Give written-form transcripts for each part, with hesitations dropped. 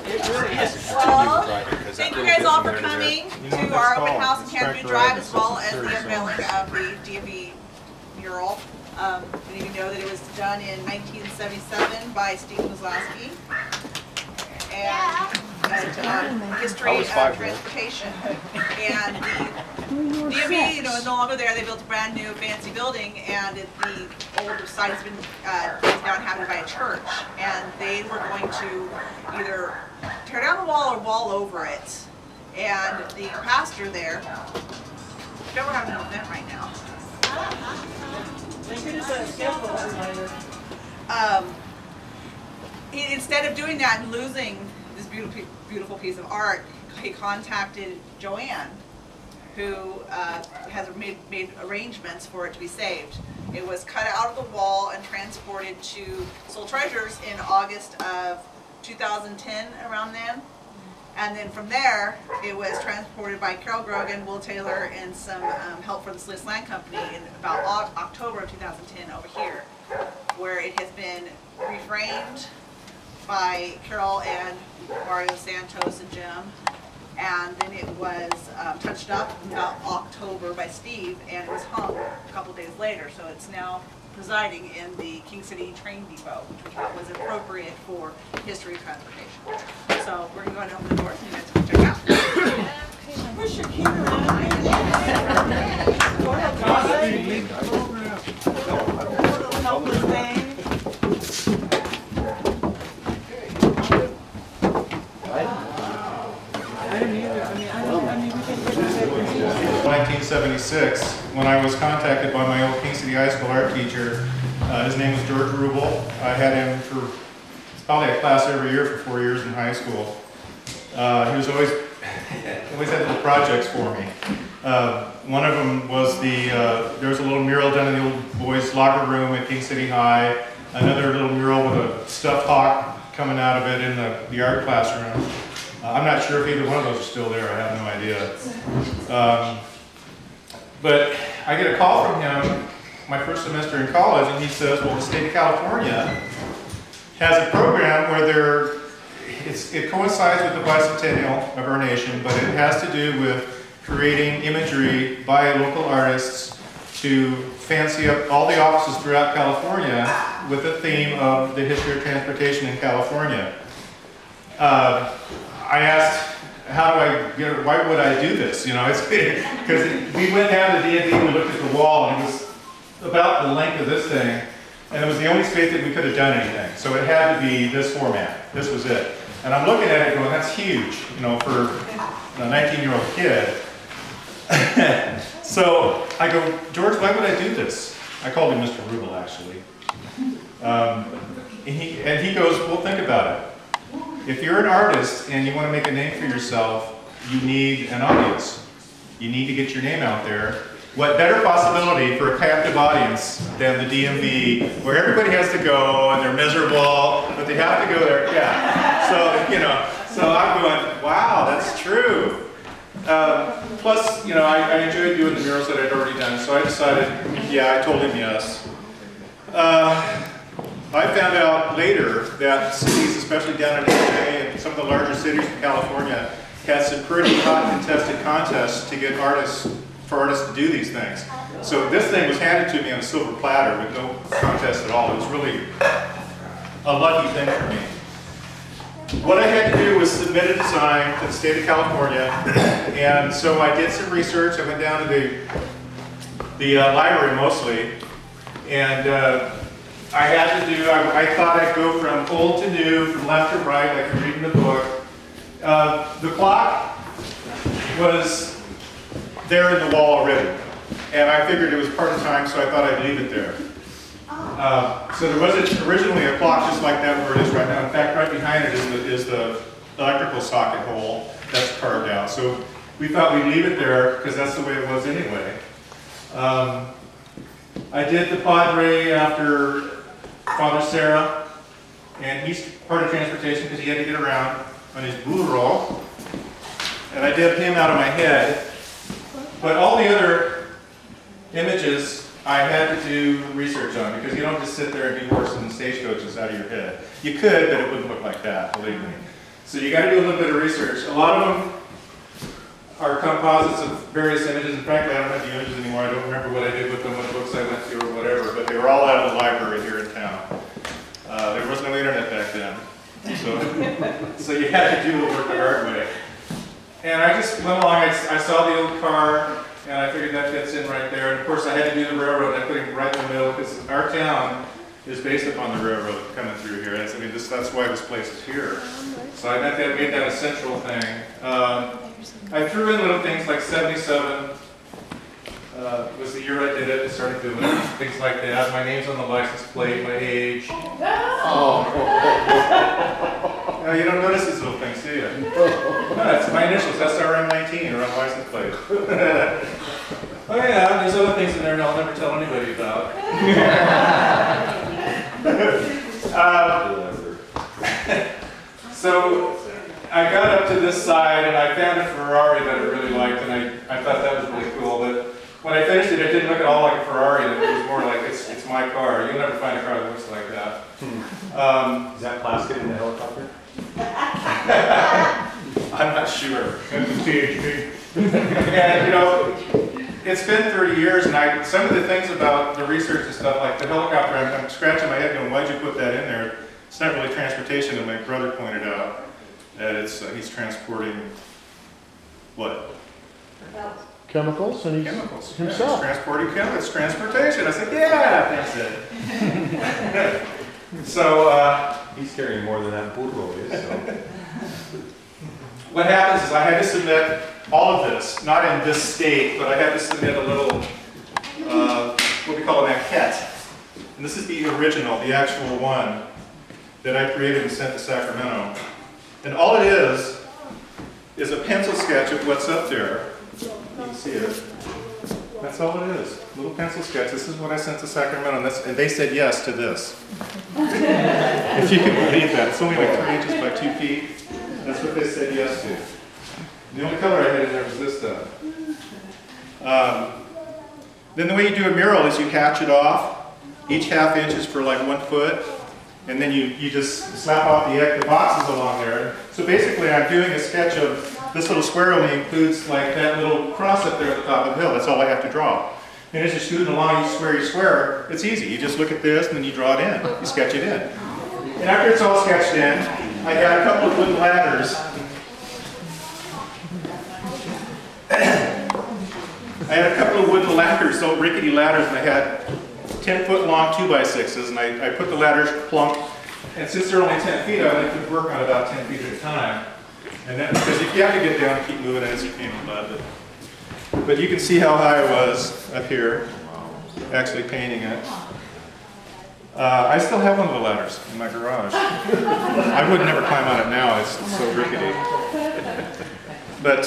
really is. Well, thank you guys all for coming to our open house in Canterbury Drive, as well as the unveiling of the DMV mural. Many of you know that it was done in 1977 by Steve Kozlowski. And history of transportation. And the DMV, is no longer there. They built a brand new fancy building, and the old site has been is now inhabited by a church. And they were going to either tear down the wall or wall over it. And the pastor there, we're having an event right now. Instead of doing that and losing this beautiful piece of art, he contacted Joanne, who has made arrangements for it to be saved. It was cut out of the wall and transported to Soul Treasures in August of 2010, around then. And then from there, it was transported by Carol Grogan, Will Taylor, and some help from the Sliss Land Company in about October of 2010 over here, where it has been reframed by Carol and Mario Santos and Jim, and then it was touched up in about October by Steve, and it was hung a couple days later. So it's now presiding in the King City Train Depot, which we thought was appropriate for history of transportation. So we're going to go ahead and open the doors and you guys can check out. Where's your camera? Helpless thing. 1976, when I was contacted by my old King City High School art teacher. His name was George Rubel. I had him for probably a class every year for 4 years in high school. He was always had little projects for me. One of them was there was a little mural done in the old boys' locker room at King City High. Another little mural with a stuffed hawk coming out of it in the art classroom. I'm not sure if either one of those are still there. I have no idea. But I get a call from him my first semester in college, and he says, well, the state of California has a program where it coincides with the bicentennial of our nation, but it has to do with creating imagery by local artists to fancy up all the offices throughout California with the theme of the history of transportation in California. I asked, why would I do this? You know, it's because we went down to DMV and we looked at the wall, and it was about the length of this thing, and it was the only space that we could have done anything. So it had to be this format. This was it. And I'm looking at it going, that's huge, you know, for a 19-year-old kid. So I go, George, why would I do this? I called him Mr. Rubel, actually. And he goes, well, think about it. If you're an artist and you want to make a name for yourself, you need an audience. You need to get your name out there. What better possibility for a captive audience than the DMV, where everybody has to go and they're miserable, but they have to go there. Yeah. So, you know, so I'm going, wow, that's true. Plus, you know, I enjoyed doing the murals that I'd already done, so I decided, yeah, I told him yes. I found out later that cities, especially down in LA and some of the larger cities in California, had some pretty hot contested contests to get for artists to do these things. So this thing was handed to me on a silver platter with no contest at all. It was really a lucky thing for me. What I had to do was submit a design to the state of California, and so I did some research. I went down to the library mostly, and I had to do, I thought I'd go from old to new, from left to right, like you read in the book. The clock was there in the wall already, and I figured it was part of time, so I thought I'd leave it there. So there wasn't originally a clock just like that where it is right now. In fact, right behind it is the electrical socket hole that's carved out. So we thought we'd leave it there because that's the way it was anyway. I did the Padre after Father Sarah, and he's part of transportation because he had to get around on his burro, and I did him out of my head. But all the other images I had to do research on, because you don't just sit there and do horses and stagecoaches out of your head. You could, but it wouldn't look like that, believe me. So you got to do a little bit of research. A lot of them are composites of various images, and frankly, I don't have the images anymore. I don't remember what I did with them, what books I went to, or whatever, but they were all out of the library here in town. There was no internet back then, so you had to do the work the hard way. And I just went along, I saw the old car, and I figured that fits in right there. And of course, I had to do the railroad, and I put it right in the middle, because our town is based upon the railroad coming through here. I mean, that's why this place is here. So I made that a central thing. I threw in little things like 77 was the year I did it. I started doing it, things like that. My name's on the license plate, my age. Oh. You don't notice these little things, do you? No, that's my initials, SRM19, are on the license plate. Oh yeah, there's other things in there that I'll never tell anybody about. So I got up to this side and I found a Ferrari that I really liked, and I thought that was really cool. But when I finished it, it didn't look at all like a Ferrari. It was more like it's my car. You'll never find a car that looks like that. Is that plastic in the helicopter? I'm not sure. That's a THP. And you know, it's been 30 years, and some of the things about the research and stuff, like the helicopter, I'm scratching my head going, why'd you put that in there? It's not really transportation, and my brother pointed out that he's transporting what? Chemicals, and he's chemicals. himself. Yeah, he's transporting chemicals. It's transportation. I said, yeah, that's it. So he's carrying more than that burro is. So. What happens is I had to submit all of this, not in this state, but I had to submit a little, what we call a maquette. And this is the original, the actual one that I created and sent to Sacramento. And all it is a pencil sketch of what's up there. You can see it. That's all it is, a little pencil sketch. This is what I sent to Sacramento, and they said yes to this. If you can believe that. It's only like 3 inches by 2 feet. That's what they said yes to. The only color I had in there was this stuff. Then the way you do a mural is you hatch it off. Each ½ inch is for like 1 foot. And then you just slap off the boxes along there. So basically I'm doing a sketch of this little square only includes like that little cross up there at the top of the hill. That's all I have to draw. And as you're shooting along each square, it's easy. You just look at this and then you draw it in. You sketch it in. And after it's all sketched in, I got a couple of wooden ladders. I had a couple of wooden ladders, so rickety ladders, and I had 10-foot long 2x6s, and I put the ladders plunk, and since they're only 10 feet, I only could work on about 10 feet at a time. And then, because if you have to get down and keep moving, it's a pain in the butt. But you can see how high I was up here, actually painting it. I still have one of the ladders in my garage. I would never climb on it now, it's so rickety. But,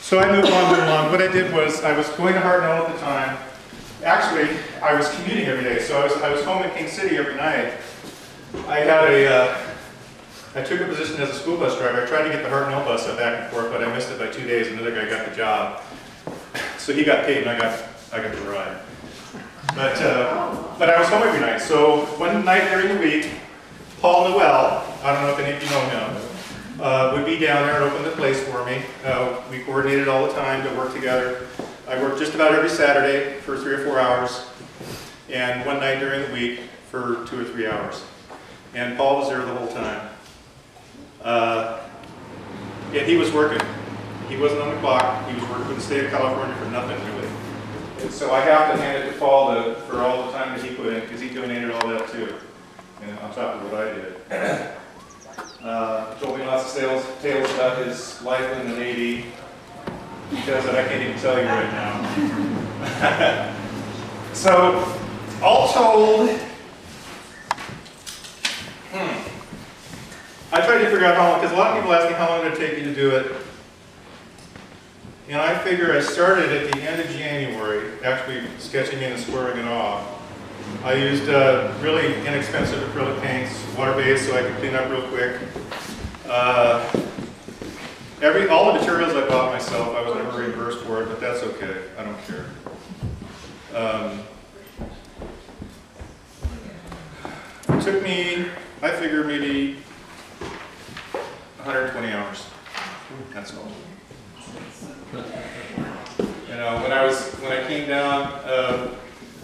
so I moved along. What I did was, I was going to Hartnell at the time. Actually, I was commuting every day, so I was home in King City every night. I took a position as a school bus driver. I tried to get the Hartnell bus back and forth, but I missed it by 2 days. Another guy got the job. So he got paid, and I got the ride. But I was home every night. So one night during the week, Paul Noel, I don't know if any of you know him, would be down there and open the place for me. We coordinated all the time to work together. I worked just about every Saturday for 3 or 4 hours, and one night during the week for 2 or 3 hours. And Paul was there the whole time. And he was working. He wasn't on the clock. He was working for the state of California for nothing, really. And so I have to hand it to Paul for all the time that he put in, because he donated all that too, and on top of what I did. Told me lots of tales about his life in the Navy, details that I can't even tell you right now. So, all told, I tried to figure out how long, because a lot of people ask me how long it would take me to do it. And I figure I started at the end of January, actually sketching in and squaring it off. I used really inexpensive acrylic paints, water-based, so I could clean up real quick. All the materials I bought myself, I was never reimbursed for it, but that's okay. I don't care. It took me, I figure, maybe 120 hours. That's all. You know, when I came down, a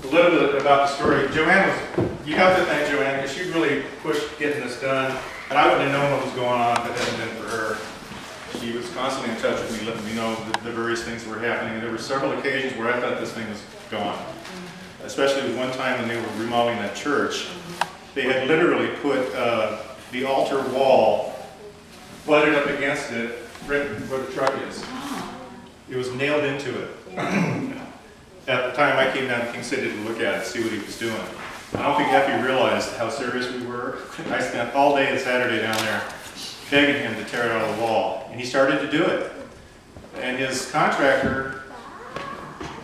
little bit about the story. Joanne you have to thank Joanne because she really pushed getting this done, and I wouldn't have known what was going on if it hadn't been for her. She was constantly in touch with me, letting me know the various things that were happening, and there were several occasions where I thought this thing was gone. Especially one time when they were remodeling that church. They had literally put the altar wall butted up against it, right where the truck is. It was nailed into it. At the time I came down to King City to look at it, see what he was doing. I don't think Effie realized how serious we were. I spent all day Saturday down there begging him to tear it out of the wall, and he started to do it. And his contractor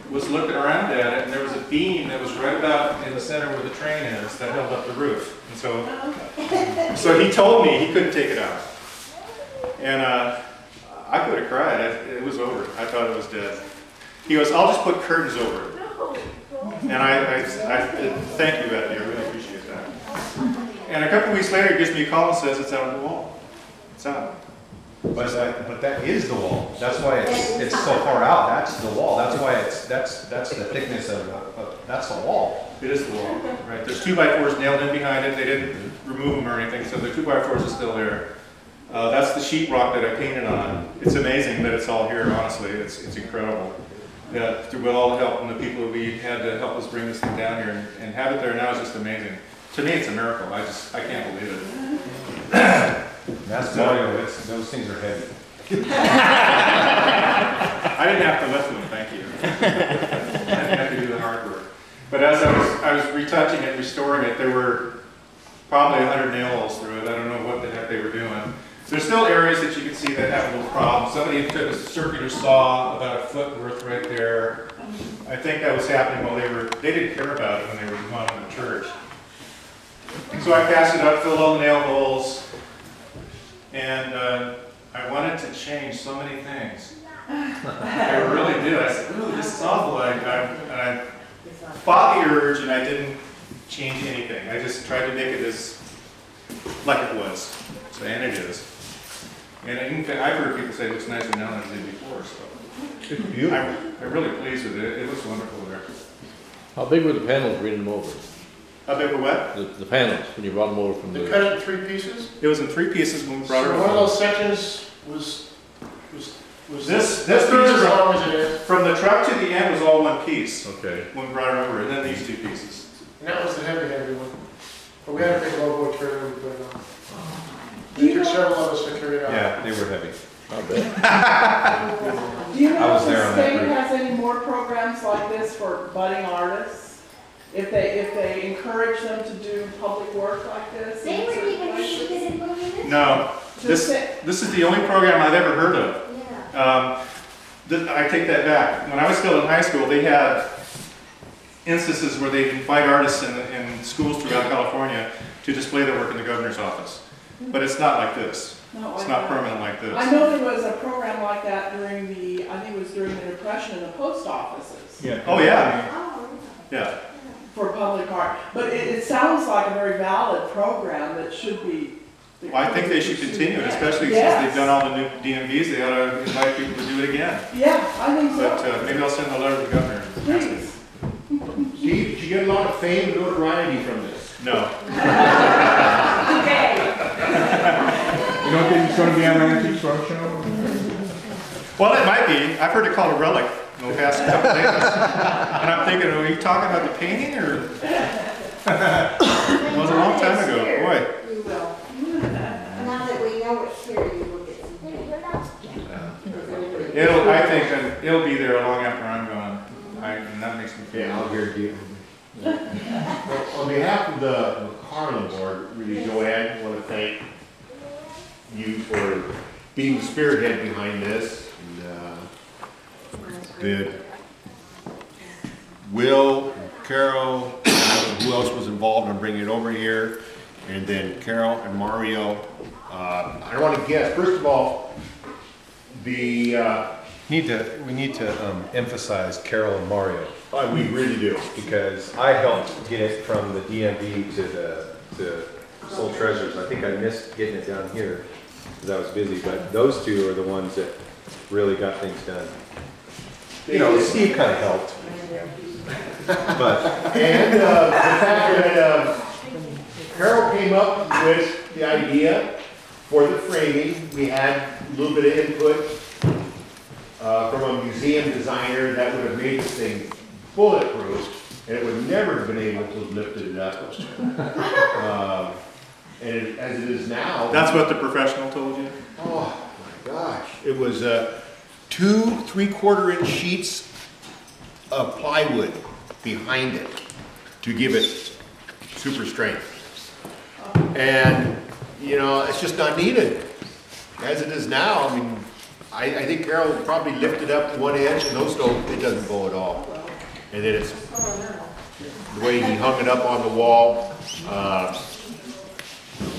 was looking around at it, and there was a beam that was right about in the center where the train is that held up the roof. And so he told me he couldn't take it out. And I could have cried. It was over. I thought it was dead. He goes, "I'll just put curtains over it." And I thank you, Effie. I really appreciate that. And a couple weeks later, he gives me a call and says it's out of the wall. It's out. But that is the wall. That's why it's so far out. That's the wall. That's why that's the thickness of that's the wall. It is the wall, right? There's 2x4s nailed in behind it. They didn't remove them or anything, so the 2x4s are still there. That's the sheetrock that I painted on. It's amazing that it's all here. Honestly, it's incredible. With all the help from the people that we had to help us bring this thing down here and have it there now is just amazing. To me, it's a miracle. I can't believe it. That's Mario. Those things are heavy. I didn't have to lift them, thank you. I didn't have to do the hard work. But as I was retouching it, restoring it, there were probably 100 nail holes through it. I don't know what the heck they were doing. There's still areas that you can see that have a little problem. Somebody took a circular saw about a foot worth right there. I think that was happening while they didn't care about it when they were remodeling the church. So I passed it up, filled all the nail holes, and I wanted to change so many things. I really did. I said, "Ooh, this is awful." And I fought the urge, and I didn't change anything. I just tried to make it as like it was, and it is. And I've heard people say it looks nicer now than it did before. So It's beautiful. I'm really pleased with it. It looks wonderful there. How big were the panels bringing them over? How big were what? The panels, when you brought them over from They the... cut it in 3 pieces? It was in 3 pieces when we brought it So over. one of those sections was This piece piece as long as it is. from the truck to the end was all one piece Okay. when we brought it over, and then these 2 pieces. And that was the heavy one. But we had a big low boy trailer we put it on. It took several of us to carry it out. Yeah, they were heavy. Not bad. Do you know I was if there the on that state group. has any more programs like this for budding artists? If they encourage them to do public work like this? They in were certain even places? interested in moving this. No, this is the only program I've ever heard of. Yeah. I take that back. When I was still in high school, they had instances where they invite artists in schools throughout California to display their work in the governor's office. But it's not like this. It's not permanent like this. I know there was a program like that during I think it was during the Depression in the post offices. Yeah. Oh yeah. Oh, Yeah. For public art. But it sounds like a very valid program that should be. Well, I think they should continue it, especially Yes. since they've done all the new DMVs. They ought to invite people to do it again. Yeah, I think But so. maybe I'll send a letter to the governor. Please. Steve, did you get a lot of fame and notoriety from this? No. Okay. You don't think it's going to be on the Antique Road Show? Well, it might be. I've heard it called a relic in the past couple days. And I'm thinking, are you talking about the painting or? It was a long time ago. Boy. we will. Now that we know it's here, you will get some paint. I think it'll be there long after I'm gone. And that makes me feel. Yeah, I'll guarantee it. Well, on behalf of the McCarland Board, really, Joanne, I want to thank you for being the spearhead behind this. And, Will, Carol, I don't know who else was involved in bringing it over here, and then Carol and Mario. I want to guess, first of all, the We need to emphasize Carol and Mario we really do. because I helped get it from the DMV to Soul Treasures. I think I missed getting it down here. because I was busy, but those two are the ones that really got things done. You know, Steve kind of helped. But, And the fact that Carol came up with the idea for the framing, we had a little bit of input from a museum designer that would have made this thing bulletproof, and it would never have been able to lift it up. And as it is now. That's what the professional told you? Oh my gosh. It was 2 3/4 inch sheets of plywood behind it to give it super strength. And, you know, it's just not needed. As it is now, I mean, I think Carol probably lifted up 1 inch and those don't, it doesn't go at all. And then it's the way he hung it up on the wall.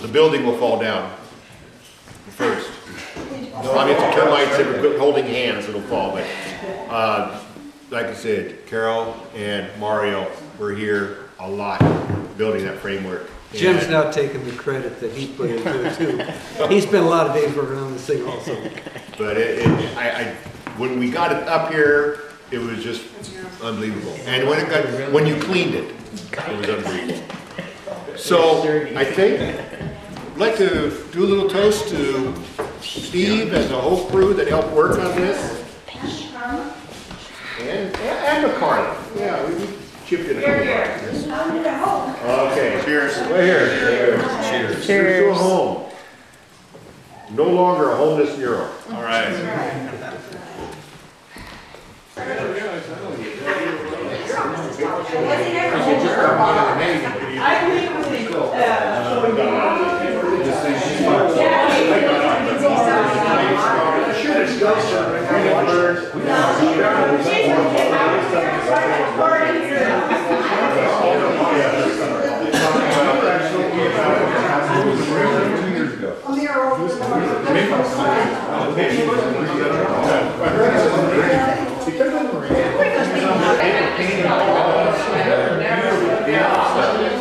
The building will fall down first. Probably if the termites that are holding hands, it'll fall. But like I said, Carol and Mario were here a lot building that framework. Jim's now taking the credit that he put into it too. He spent a lot of days working on this thing also. But when we got it up here, it was just unbelievable. And when you cleaned it, it was unbelievable. So I think I'd like to do a little toast to Steve and the whole crew that helped work on this. And McCarthy. Yeah, we chipped in a couple bucks. Okay, cheers. Right here. Cheers. Cheers to a home. No longer a homeless mural. All right. I believe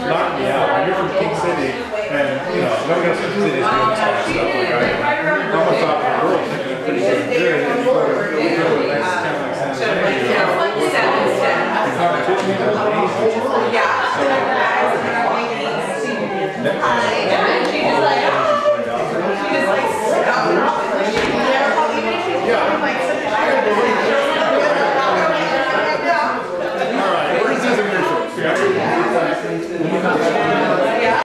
knocked me out. You're from King City, and you know, nobody else in the city is doing this kind of stuff. Like I'm on top of the world, thinking I'm pretty good. And then you go to a really nice town like San Lorenzo, the competition is amazing. Yeah. So,